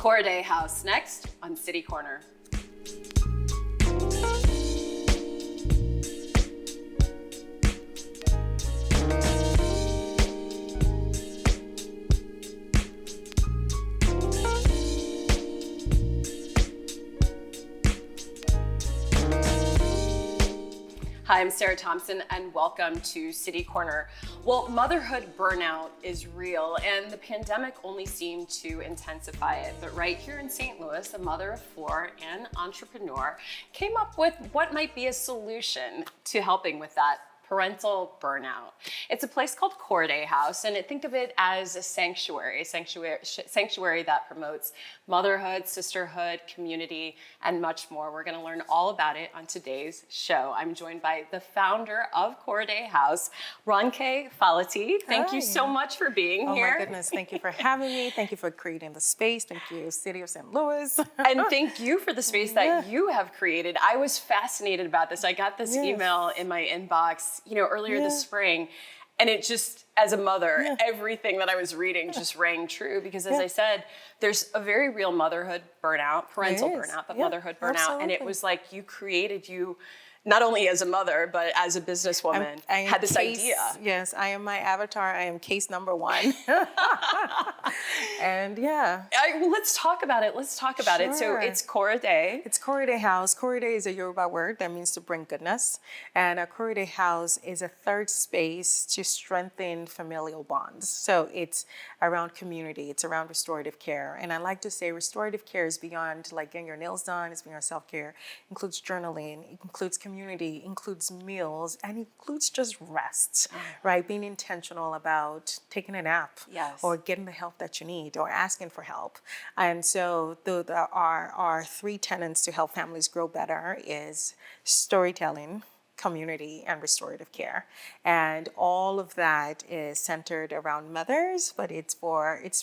Korédé House next on City Corner. Hi, I'm Sarah Thompson and welcome to City Corner. Well, motherhood burnout is real and the pandemic only seemed to intensify it. But right here in St. Louis, a mother of four and entrepreneur came up with what might be a solution to helping with that parental burnout. It's a place called Korédé House, and think of it as a sanctuary that promotes motherhood, sisterhood, community, and much more. We're going to learn all about it on today's show. I'm joined by the founder of Korédé House, Ronke Faleti. Thank you so much for being here. Oh my goodness, thank you for having me. Thank you for creating the space. Thank you, City of St. Louis. And thank you for the space that you have created. I was fascinated about this. I got this email in my inbox earlier this spring, and it just, as a mother, everything that I was reading just rang true because, as I said, there's a very real motherhood burnout, parental burnout, but motherhood burnout. Absolutely. And it was like you not only as a mother, but as a businesswoman, had this idea. Yes, I am my avatar. I am case number one. And let's talk about it. So it's Korédé. It's Korédé House. Korédé is a Yoruba word that means to bring goodness. And a Korédé House is a third space to strengthen familial bonds. So it's around community. It's around restorative care. And I like to say restorative care is beyond like getting your nails done. It's beyond self-care. It includes journaling. It includes community, includes meals, and includes just rest, right? Being intentional about taking a nap or getting the help that you need or asking for help. And so our three tenets to help families grow better is storytelling, community, and restorative care. And all of that is centered around mothers, but it's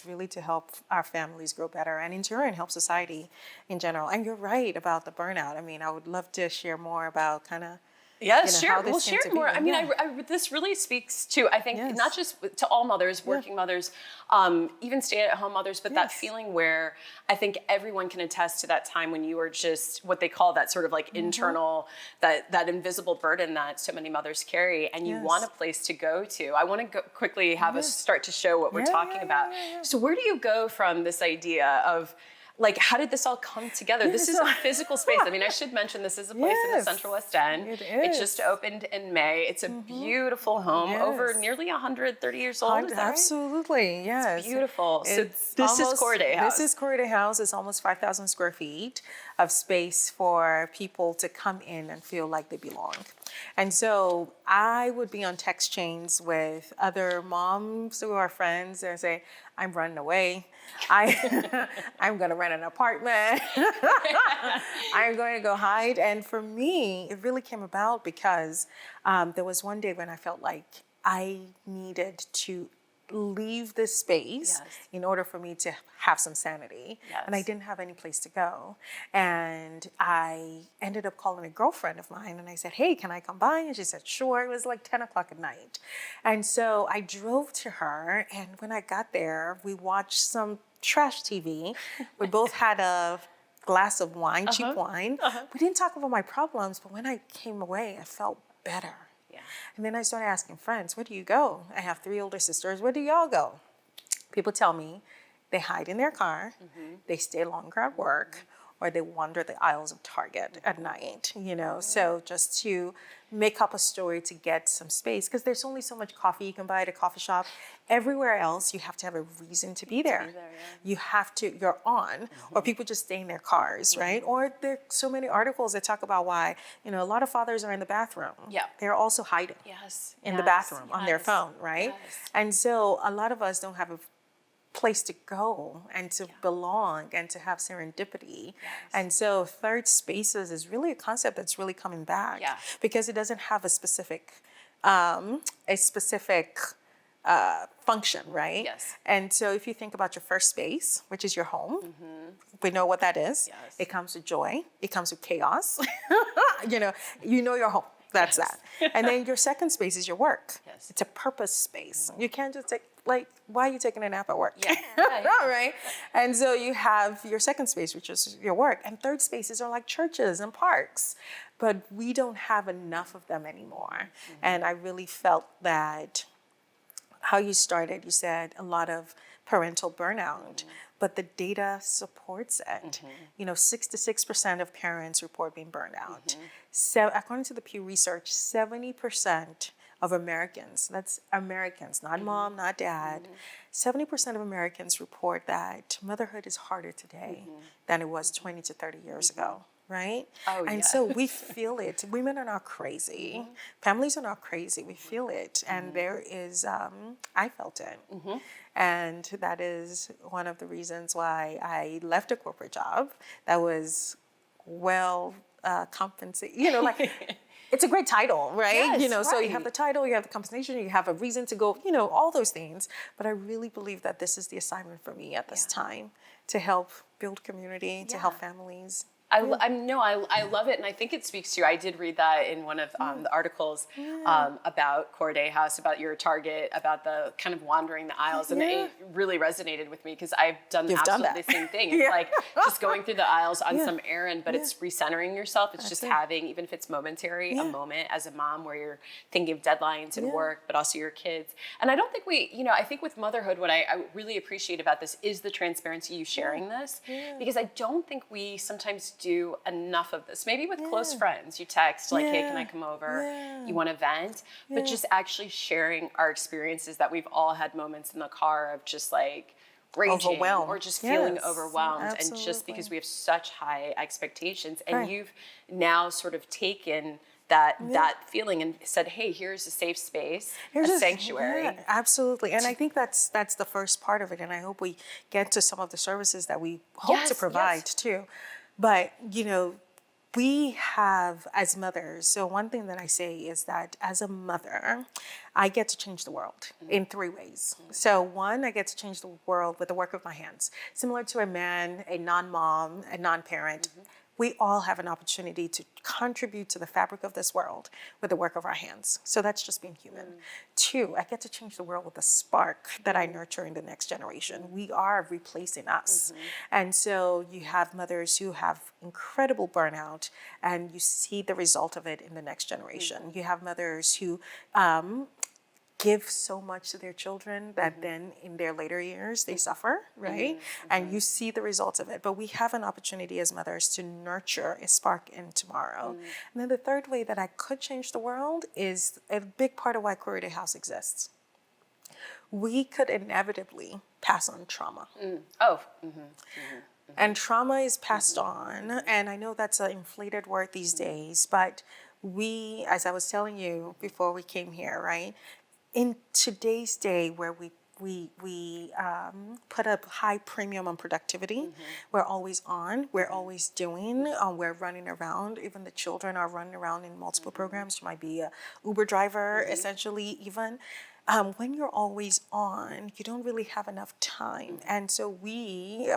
really to help our families grow better and in turn help society in general. And you're right about the burnout. I mean, I would love to share more about kind of share more. I mean, this really speaks to, I think, not just to all mothers, working mothers, even stay-at-home mothers, but that feeling where I think everyone can attest to that time when you were just what they call that sort of like internal, that invisible burden that so many mothers carry, and you want a place to go to. I want to quickly have us start to show what we're talking about. So where do you go from this idea of, like, how did this all come together? This is a physical space. I mean, I should mention this is a place in the Central West End. It just opened in May. It's a beautiful home, over nearly 130 years old. Is that absolutely, right? yes. It's beautiful. So this is Korédé House. This is Korédé House. It's almost 5,000 square feet of space for people to come in and feel like they belong. And so I would be on text chains with other moms who are friends and say, I'm running away. I'm going to rent an apartment. I'm going to go hide. And for me, it really came about because there was one day when I felt like I needed to leave this space in order for me to have some sanity. And I didn't have any place to go. And I ended up calling a girlfriend of mine and I said, hey, can I come by? And she said, sure. It was like 10 o'clock at night. And so I drove to her, and when I got there, we watched some trash TV. We both had a glass of wine, cheap wine. We didn't talk about my problems, but when I came away, I felt better. And then I started asking friends, where do you go? I have 3 older sisters. Where do y'all go? People tell me they hide in their car, they stay longer at work, or they wander the aisles of Target at night, So just to make up a story to get some space, because there's only so much coffee you can buy at a coffee shop. Everywhere else, you have to have a reason to be there. You're on, or people just stay in their cars, right? Or there are so many articles that talk about why, a lot of fathers are in the bathroom. They're also hiding in the bathroom on their phone, right? And so a lot of us don't have a place to go and to belong and to have serendipity. And so third spaces is really a concept that's really coming back because it doesn't have a specific function, right? And so if you think about your first space, which is your home, we know what that is. It comes with joy. It comes with chaos. you know your home. That's that. And then your second space is your work. It's a purpose space. You can't just like, why are you taking a nap at work? Yeah. Yeah. Right? And so you have your second space, which is your work. And third spaces are like churches and parks. But we don't have enough of them anymore. And I really felt that how you started, you said a lot of parental burnout, but the data supports it. 66% of parents report being burned out. So according to the Pew Research, 70% of Americans, that's Americans, not mom, not dad, 70% of Americans report that motherhood is harder today than it was 20 to 30 years ago. Right? Oh, and yeah. so we feel it. Women are not crazy. Families are not crazy. We feel it. And there is, I felt it. And that is one of the reasons why I left a corporate job that was well compensated. It's a great title, right? Yes, So you right. have the title, you have the compensation, you have a reason to go, all those things. But I really believe that this is the assignment for me at this time, to help build community, to help families. I love it, and I think it speaks to you. I did read that in one of the articles about Korédé House, about your target, about the kind of wandering the aisles, and it really resonated with me because I've done absolutely the same thing. It's like just going through the aisles on some errand, but it's recentering yourself. It's just having, even if it's momentary, a moment as a mom where you're thinking of deadlines and work, but also your kids. And I don't think I think with motherhood, what I really appreciate about this is the transparency, you sharing this, because I don't think we sometimes do enough of this. Maybe with close friends, you text like, hey, can I come over? You want to vent? But just actually sharing our experiences, that we've all had moments in the car of just like raging or just feeling overwhelmed. And just because we have such high expectations, and you've now sort of taken that feeling and said, hey, here's a safe space, a sanctuary. Yeah, absolutely. And I think that's the first part of it. And I hope we get to some of the services that we hope to provide too. But, we have, as mothers, so one thing that I say is that as a mother, I get to change the world in 3 ways. So one, I get to change the world with the work of my hands. Similar to a man, a non-mom, a non-parent, we all have an opportunity to contribute to the fabric of this world with the work of our hands. So that's just being human. 2, I get to change the world with the spark that I nurture in the next generation. We are replacing us. And so you have mothers who have incredible burnout, and you see the result of it in the next generation. You have mothers who give so much to their children that then in their later years they suffer, right? And you see the results of it. But we have an opportunity as mothers to nurture a spark in tomorrow. And then the third way that I could change the world is a big part of why Korédé House exists. We could inevitably pass on trauma. And trauma is passed on. And I know that's an inflated word these days, but we, as I was telling you before we came here, right? In today's day where we put a high premium on productivity, we're always on, we're always doing, we're running around. Even the children are running around in multiple programs. You might be a Uber driver, essentially, even. When you're always on, you don't really have enough time. And so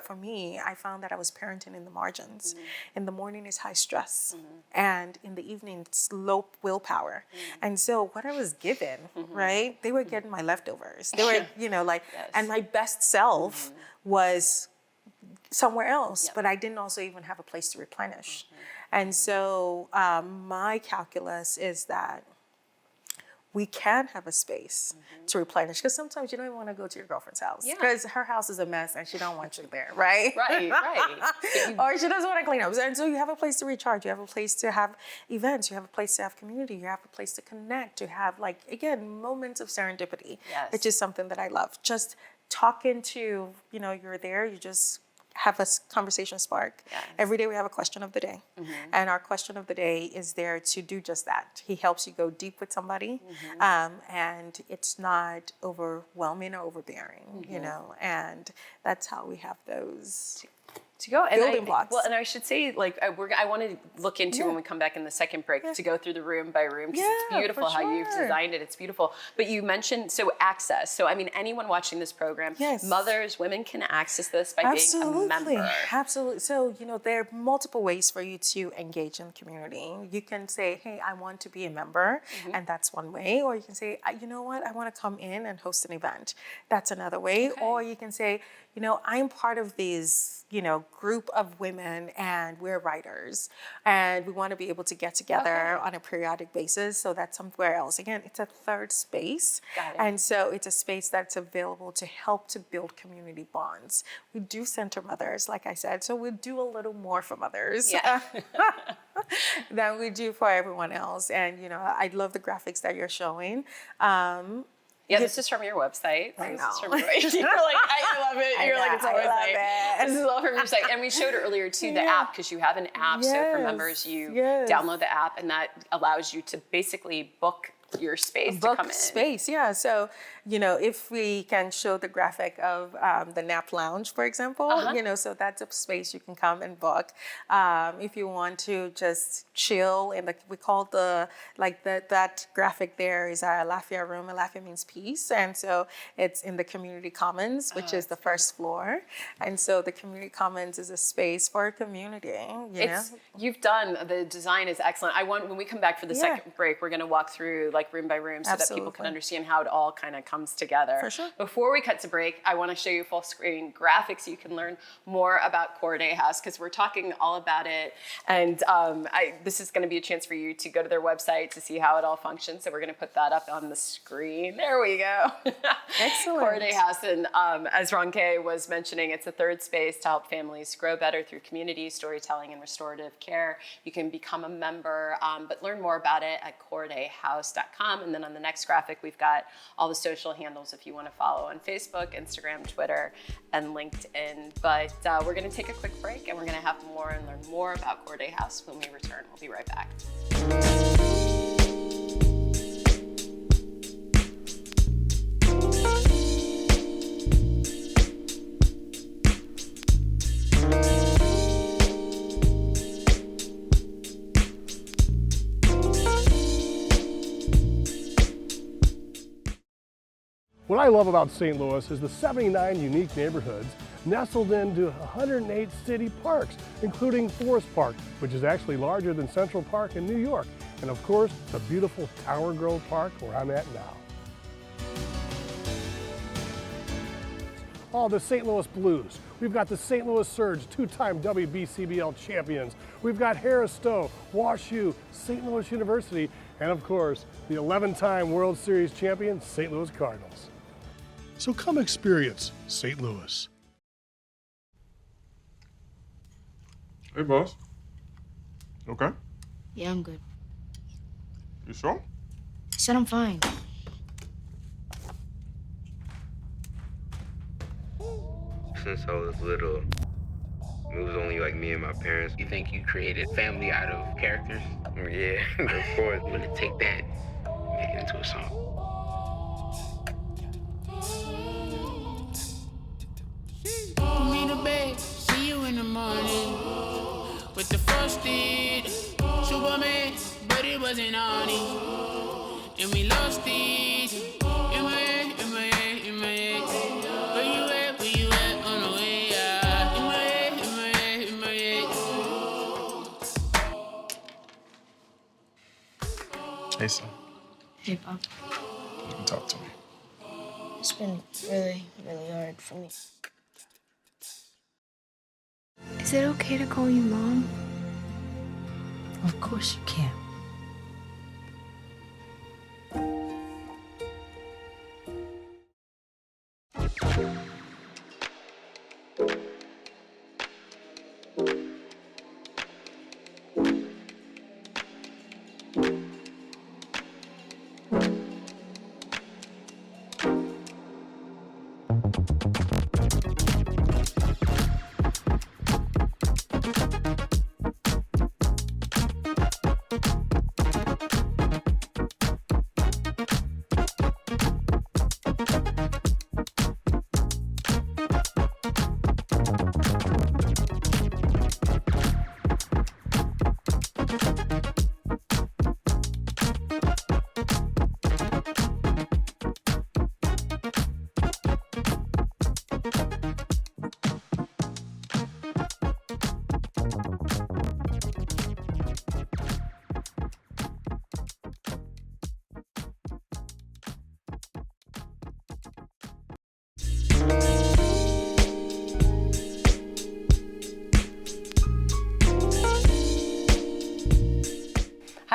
for me, I found that I was parenting in the margins. In the morning is high stress. And in the evening, it's low willpower. And so what I was given, right, they were getting my leftovers. They were, and my best self was somewhere else, but I didn't also even have a place to replenish. And so my calculus is that we can have a space to replenish, because sometimes you don't even want to go to your girlfriend's house because her house is a mess and she don't want you there, right? Right. Or she doesn't want to clean up. And so you have a place to recharge. You have a place to have events. You have a place to have community. You have a place to connect. To have, moments of serendipity, which is something that I love. Just talking to, you're there. You just have a conversation spark. Every day we have a question of the day. And our question of the day is there to do just that. He helps you go deep with somebody, and it's not overwhelming or overbearing, and that's how we have those to go. And building blocks. Well, and I should say, like, I want to look into when we come back in the second break to go through the room by room, because it's beautiful how you've designed it. It's beautiful. But you mentioned, access. So, I mean, anyone watching this program, mothers, women can access this by being a member. Absolutely. So, there are multiple ways for you to engage in the community. You can say, hey, I want to be a member, and that's one way. Or you can say, you know what, I want to come in and host an event. That's another way. Okay. Or you can say, I'm part of these, group of women, and we're writers, and we want to be able to get together on a periodic basis. So that's somewhere else. Again, it's a third space. Got it. And so it's a space that's available to help to build community bonds. We do center mothers, like I said, so we do a little more for mothers than we do for everyone else. And, I love the graphics that you're showing. This is from your website. I know. You're like, I love it. You're like, it's all right. This is all from your site. And we showed earlier, too, the app, because you have an app. So for members, you download the app, and that allows you to basically book your space to come in. Space, yeah. So, if we can show the graphic of the nap lounge, for example, so that's a space you can come and book. If you want to just chill, and we call that graphic there is our Alafia room. Alafia means peace, and so it's in the community commons, which is the first floor. And so the community commons is a space for a community. You've done, the design is excellent. When we come back for the second break, we're going to walk through room by room so that people can understand how it all kind of comes together. For sure. Before we cut to break, I want to show you full screen graphics so you can learn more about Korédé House, because we're talking all about it. And this is going to be a chance for you to go to their website to see how it all functions. So we're going to put that up on the screen. There we go. Excellent. Korédé House, and as Ronke was mentioning, it's a third space to help families grow better through community, storytelling, and restorative care. You can become a member, but learn more about it at korédéhouse.com. And then on the next graphic, we've got all the social handles if you want to follow on Facebook, Instagram, Twitter, and LinkedIn. But we're going to take a quick break, and we're going to have more and learn more about Korédé House when we return. We'll be right back. What I love about St. Louis is the 79 unique neighborhoods nestled into 108 city parks, including Forest Park, which is actually larger than Central Park in New York, and of course, the beautiful Tower Grove Park where I'm at now. Oh, the St. Louis Blues. We've got the St. Louis Surge, two-time WBCBL champions. We've got Harris Stowe, WashU, St. Louis University, and of course, the 11-time World Series champion, St. Louis Cardinals. So come experience St. Louis. Hey, boss. Okay? Yeah, I'm good. You sure? I said I'm fine. Since I was little, it was only like me and my parents. You think you created family out of characters? Yeah, of course. I'm gonna take that and make it into a song. Put me to bed, see you in the morning. With the frosted Superman, but it wasn't on it. And we lost it. In my head, in my head, in my head. Where you at on the way out? In my head, in my head, in my head. Hey, son. Hey, Pop. You can talk to me. It's been really, really hard for me. Is it okay to call you Mom? Of course you can.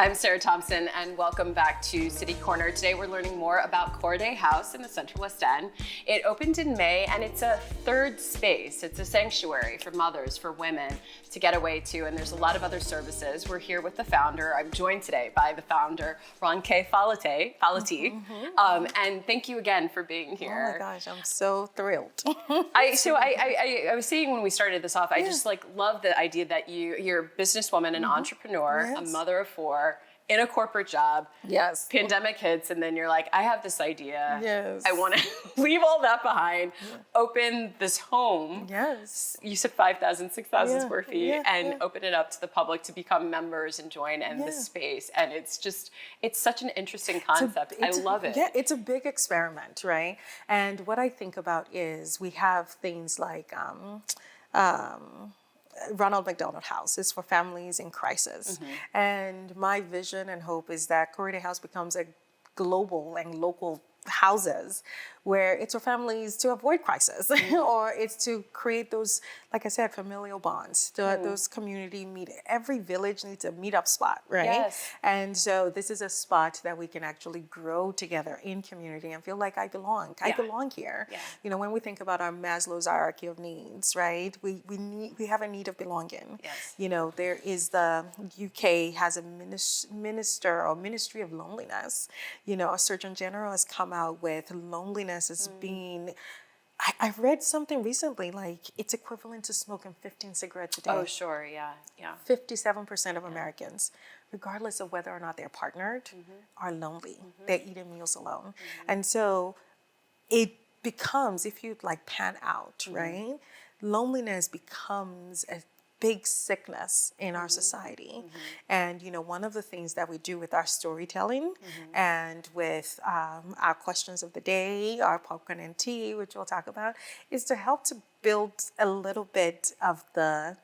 Hi, I'm Sarah Thompson, and welcome back to City Corner. Today we're learning more about Korédé House in the Central West End. It opened in May, and it's a third space. It's a sanctuary for mothers, for women to get away to, and there's a lot of other services. We're here with the founder. I'm joined today by the founder, Ronke Faleti. And thank you again for being here. Oh my gosh, I'm so thrilled. I was saying when we started this off, I just love the idea that you're a businesswoman, an entrepreneur, a mother of four, in a corporate job. Yes. Pandemic hits, and then you're like, I have this idea. Yes. I want to leave all that behind, open this home. Yes. You said 5,000, 6,000 square feet, and yeah. open it up to the public to become members and join in the space. And it's such an interesting concept. I love it. Yeah, it's a big experiment, right? And what I think about is we have things like Ronald McDonald House is for families in crisis. And my vision and hope is that Korédé House becomes a global and local houses where it's for families to avoid crisis or it's to create those, like I said, familial bonds, those community every village needs a meetup spot, right? Yes. And so this is a spot that we can actually grow together in community and feel like I belong. I belong here. Yeah. You know, when we think about our Maslow's hierarchy of needs, right? We have a need of belonging. Yes. You know, there is the UK has a Ministry of Loneliness. You know, a Surgeon General has come out with loneliness as being, I read something recently, like it's equivalent to smoking 15 cigarettes a day. Oh, sure, yeah. 57% of Americans, regardless of whether or not they're partnered, are lonely. They're eating meals alone. And so it becomes, if you like pan out, right? Loneliness becomes a big sickness in our society. And, you know, one of the things that we do with our storytelling and with our questions of the day, our popcorn and tea, which we'll talk about, is to help to build a little bit of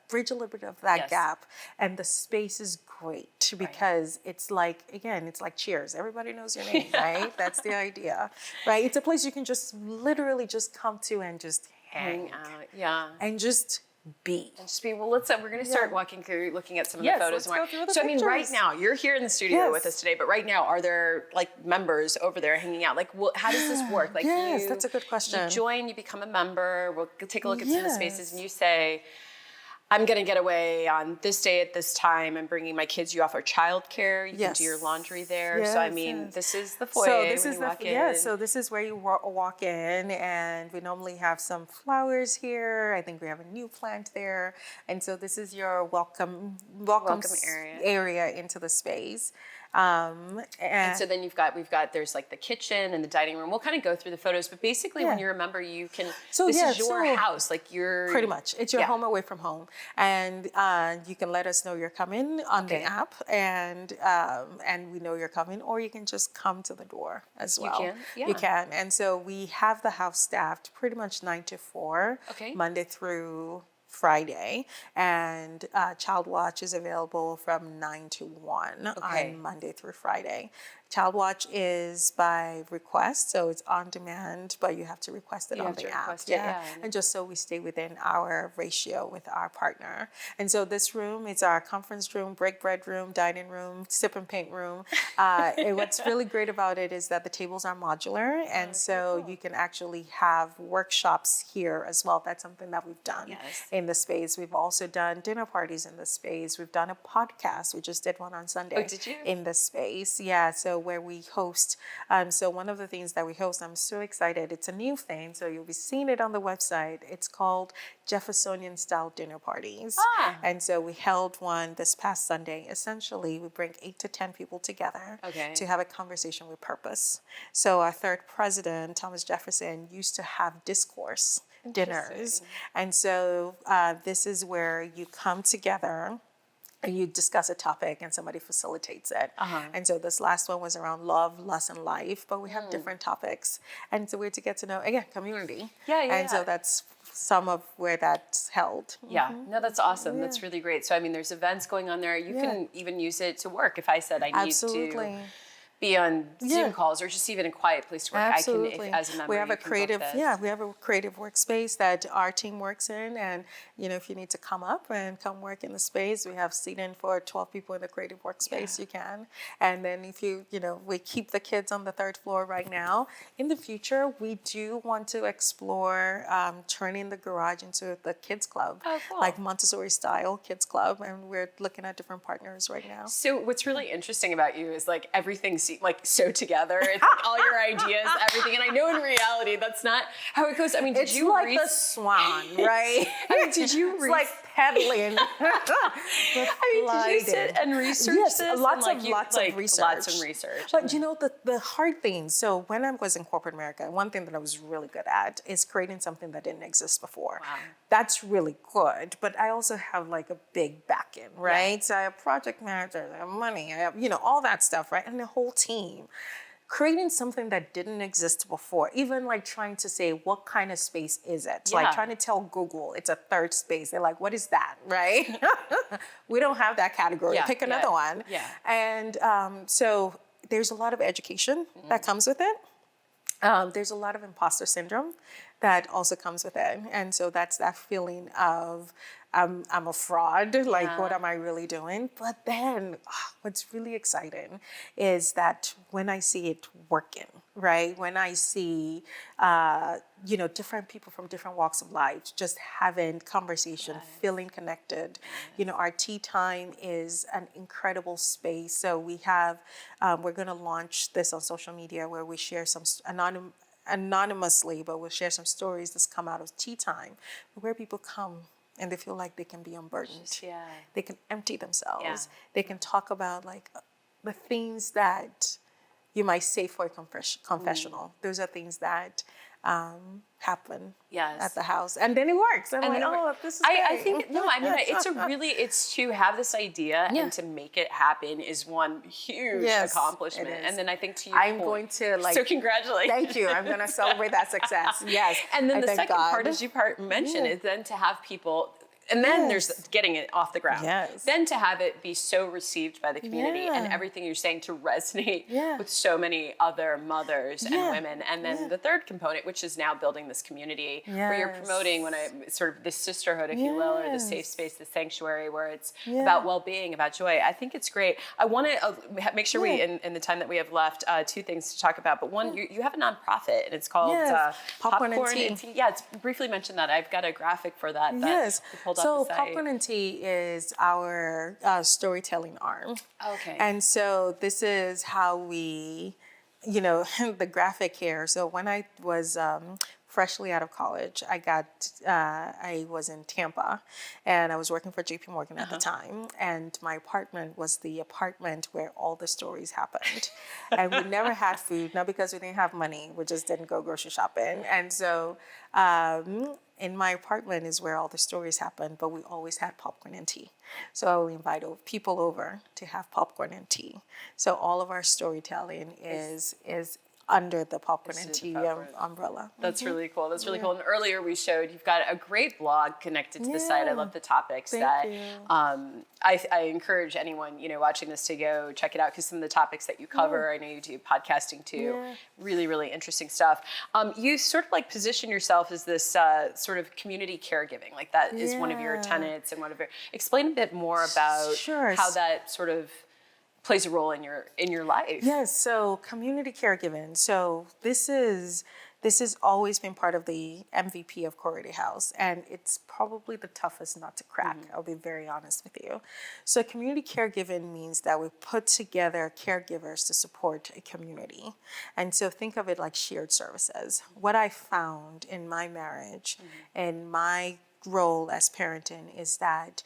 bridge a little bit of that gap. And the space is great because it's like, again, it's like Cheers. Everybody knows your name, right? That's the idea, right? It's a place you can just literally just come to and just hang out. And just be. Well, we're going to start walking through, looking at some of the photos. Let's go through the so, pictures. I mean, right now, you're here in the studio with us today, but right now, are there like members over there hanging out? Like, how does this work? Like, that's a good question. You join, you become a member, we'll take a look at some of the spaces, and you say, I'm going to get away on this day at this time. I'm bringing my kids. You offer childcare. You can do your laundry there. So, I mean, this is the foyer. So this is so this is where you walk in, and we normally have some flowers here. I think we have a new plant there, and so this is your welcome area into the space. And so then we've got there's like the kitchen and the dining room. We'll kind of go through the photos, but basically when you're a member, you can. This is your house, like you're pretty much. It's your home away from home, and you can let us know you're coming on the app, and we know you're coming, or you can just come to the door as well. You can, and so we have the house staffed pretty much 9 to 4, Monday through Friday, and Child Watch is available from 9 to 1 on Monday through Friday. Child Watch is by request, so it's on demand, but you have to request it on the app. And just so we stay within our ratio with our partner. And so this room is our conference room, break bread room, dining room, sip and paint room. And what's really great about it is that the tables are modular, and so you can actually have workshops here as well. That's something that we've done in the space. We've also done dinner parties in the space. We've done a podcast. We just did one on Sunday. Oh, did you? In the space, so where we host. So one of the things that we host, I'm so excited. It's a new thing, so you'll be seeing it on the website. It's called Jeffersonian style dinner parties. And so we held one this past Sunday. Essentially, we bring 8 to 10 people together to have a conversation with purpose. So our third president, Thomas Jefferson, used to have discourse dinners. And so this is where you come together and you discuss a topic and somebody facilitates it. And so this last one was around love, lust, and life, but we have different topics. And so we're to get to know, again, community. And so that's some of where that's held. No, that's awesome. That's really great. So, I mean, there's events going on there. You can even use it to work. If I said I need to be on Zoom Yeah. calls or just even a quiet place to work. Absolutely. I can, if, as a member, we have you a can book creative, this. we have a creative workspace that our team works in, and if you need to come up and come work in the space, we have seating for 12 people in the creative workspace. You can, and then if we keep the kids on the third floor right now. In the future, we do want to explore turning the garage into the kids club, like Montessori style kids club, and we're looking at different partners right now. So what's really interesting about you is like everything seems like so together. It's like all your ideas, everything. And I know in reality that's not how it goes. I mean, did It's you like the swan, right? I mean, did you It's like pedaling. did you sit and research yes, this? lots and of research. Lots of research. But the hard thing, so when I was in corporate America, one thing that I was really good at is creating something that didn't exist before. Wow. That's really good, but I also have like a big back end, right? Yeah. So I have project managers, I have money, I have, all that stuff, right? And the whole team. Creating something that didn't exist before, even like trying to say, what kind of space is it? Like trying to tell Google it's a third space. They're like, what is that, right? We don't have that category. Pick another one. Yeah. And so there's a lot of education that comes with it. There's a lot of imposter syndrome that also comes with it. And so that's that feeling of, I'm a fraud, like what am I really doing? But then what's really exciting is that when I see it working, right? When I see, different people from different walks of life just having conversation, feeling connected. Our tea time is an incredible space. So we have, we're going to launch this on social media where we share some anonymously, but we'll share some stories that's come out of tea time, where people come and they feel like they can be unburdened. They can empty themselves. They can talk about like the things that you might say for a confessional. Those are things that happen at the house, and then it works. I'm like, this is great. I think it's to have this idea and to make it happen is one huge accomplishment. And then I think to your point, so congratulations. Thank you. I'm going to celebrate that success. Yes. And then the second part, as you mentioned, is then to have people. And then there's getting it off the ground. Yes. Then to have it be so received by the community and everything you're saying to resonate with so many other mothers and women. And then the third component, which is now building this community where you're promoting sort of this sisterhood, if you will, or the safe space, the sanctuary, where it's about well-being, about joy. I think it's great. I want to make sure we, in the time that we have left, two things to talk about. But one, you have a nonprofit, and it's called Popcorn and Tea. Yeah, it's briefly mentioned that. I've got a graphic for that. So Popcorn and Tea is our storytelling arm. Okay. And so this is how we, the graphic here. So when I was freshly out of college, I was in Tampa, and I was working for JP Morgan at the time, and my apartment was the apartment where all the stories happened. And we never had food, not because we didn't have money, we just didn't go grocery shopping. And so in my apartment is where all the stories happened, but we always had popcorn and tea. So I will invite people over to have popcorn and tea. So all of our storytelling is under the Popcorn and Tea umbrella. That's really cool. That's really cool. And earlier we showed you've got a great blog connected to the site. I love the topics I encourage anyone watching this to go check it out, because some of the topics that you cover, I know you do podcasting too. Really, really interesting stuff. You sort of like position yourself as this sort of community caregiving, like that is one of your tenets and one of your. Explain a bit more about how that sort of plays a role in your life. Yes, so community caregiving. So this has always been part of the MVP of Korédé House, and it's probably the toughest nut to crack. I'll be very honest with you. So community caregiving means that we put together caregivers to support a community. And so think of it like shared services. What I found in my marriage and my role as parenting is that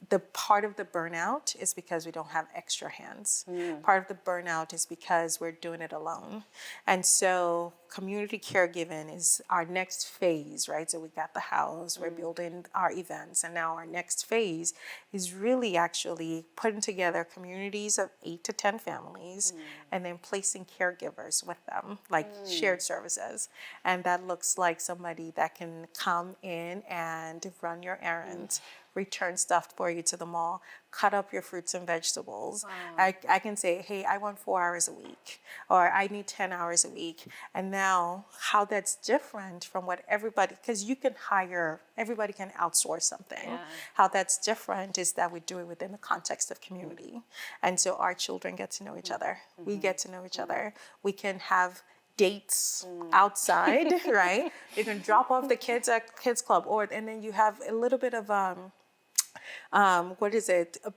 the part of the burnout is because we don't have extra hands. Part of the burnout is because we're doing it alone. And so community caregiving is our next phase, right? So we got the house, we're building our events, and now our next phase is really actually putting together communities of 8 to 10 families and then placing caregivers with them, like shared services. And that looks like somebody that can come in and run your errands, return stuff for you to the mall, cut up your fruits and vegetables. I can say, hey, I want 4 hours a week, or I need 10 hours a week. And now how that's different from what everybody, because you can hire, everybody can outsource something. How that's different is that we do it within the context of community. And so our children get to know each other. We get to know each other. We can have dates outside, right? You can drop off the kids at kids club, and then you have a little bit of a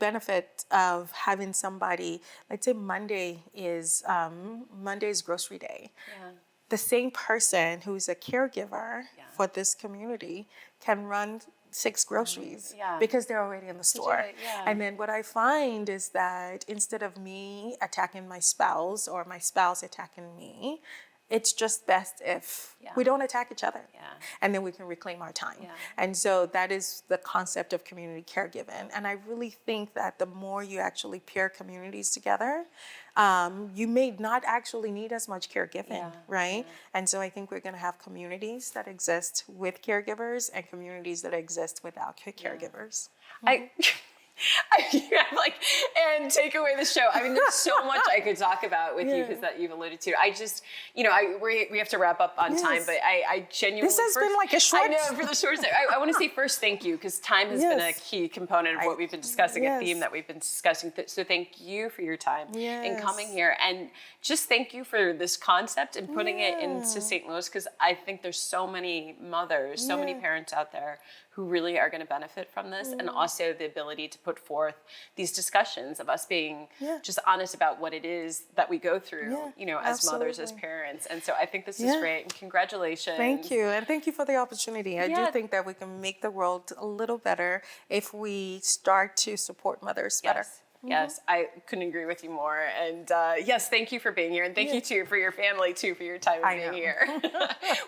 benefit of having somebody. Let's say Monday is grocery day. The same person who's a caregiver for this community can run 6 groceries because they're already in the store. And then what I find is that instead of me attacking my spouse or my spouse attacking me, it's just best if we don't attack each other. And then we can reclaim our time. And so that is the concept of community caregiving. And I really think that the more you actually pair communities together, you may not actually need as much caregiving, right? And so I think we're going to have communities that exist with caregivers and communities that exist without caregivers. And take away the show. I mean, there's so much I could talk about with you because that you've alluded to. I just, we have to wrap up on time, but I genuinely. This has been like a short. I know, for the short. I want to say first, thank you, because time has been a key component of what we've been discussing, a theme that we've been discussing. So thank you for your time in coming here, and just thank you for this concept and putting it into St. Louis, because I think there's so many mothers, so many parents out there who really are going to benefit from this, and also the ability to put forth these discussions of us being just honest about what it is that we go through, as mothers, as parents. And so I think this is great, and congratulations. Thank you, and thank you for the opportunity. I do think that we can make the world a little better if we start to support mothers better. Yes, I couldn't agree with you more. And yes, thank you for being here. And thank you too for your family too, for your time of being here.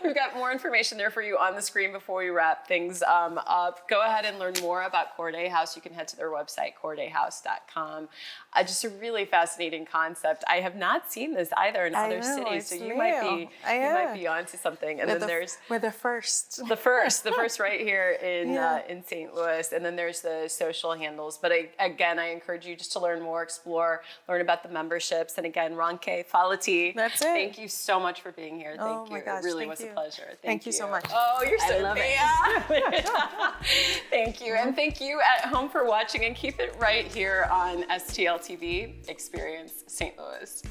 We've got more information there for you on the screen before we wrap things up. Go ahead and learn more about Korédé House. You can head to their website, korédéhouse.com. Just a really fascinating concept. I have not seen this either in other cities, so you might be onto something. And we're the first. The first right here in St. Louis. And then there's the social handles. But again, I encourage you just to learn more, explore, learn about the memberships. And again, Ronke Faleti. That's it. Thank you so much for being here. Thank you. Gosh, it really was a pleasure. Thank you so much. Oh, you're so love it. Thank you. And thank you at home for watching, and keep it right here on STL TV Experience St. Louis.